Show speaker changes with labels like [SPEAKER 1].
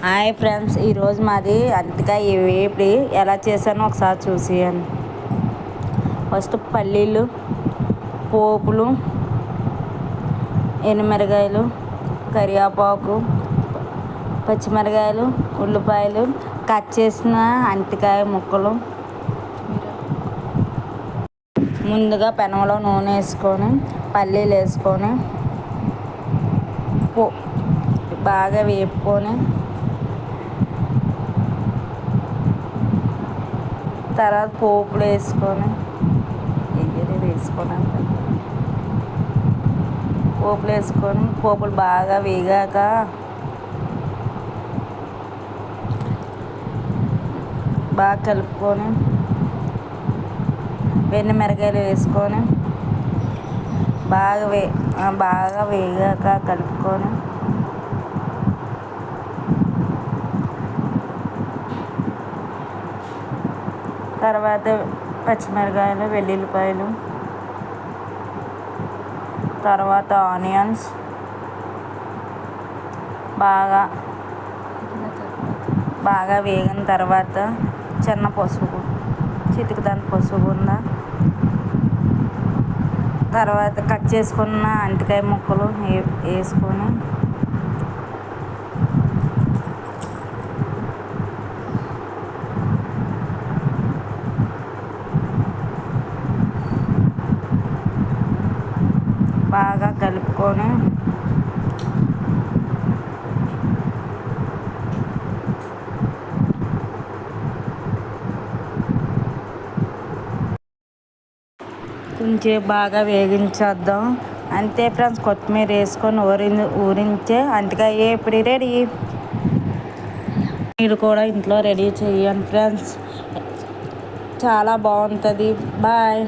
[SPEAKER 1] Hi friends, ఈరోజు మాది అంతకాయ వేపుడు ఎలా చేశానో ఒకసారి చూసేయండి. ఫస్ట్ పల్లీలు, పోపులు, ఎనిమిరకాయలు, కరివేపాకు, పచ్చిమిరకాయలు, ఉల్లిపాయలు, కట్ చేసిన అంతకాయ ముక్కలు. ముందుగా పెనంలో నూనె వేసుకొని పల్లీలు వేసుకొని బాగా వేపుకొని తర్వాత పోపులు వేసుకొని పోపులు బాగా వేగాక బాగా కలుపుకొని మిరకాయలు వేసుకొని బాగా వేగాక కలుపుకొని తర్వాత పచ్చిమిరకాయలు, వెల్లుల్లిపాయలు, తర్వాత ఆనియన్స్ బాగా వేగిన తర్వాత చిటికెడంత పసుపు తర్వాత కట్ చేసుకున్న అంటికాయ ముక్కలు వేసుకొని బాగా కలుపుకొని కొంచెం బాగా వేగించేద్దాం. అంతే ఫ్రెండ్స్, కొత్తిమీర వేసుకొని ఊరించే అంతకాయ ఇప్పుడు రెడీ. మీరు కూడా ఇంట్లో రెడీ చేయండి ఫ్రెండ్స్, చాలా బాగుంటుంది. బాయ్.